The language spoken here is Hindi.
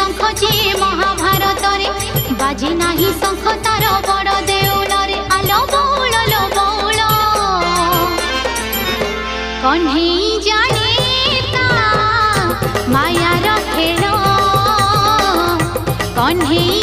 शंख जे महाभारत रे बाजे नाही शंख तार बड़ देउल रे आलो बौल कन्हई जाने ता मायार खेल कन्हई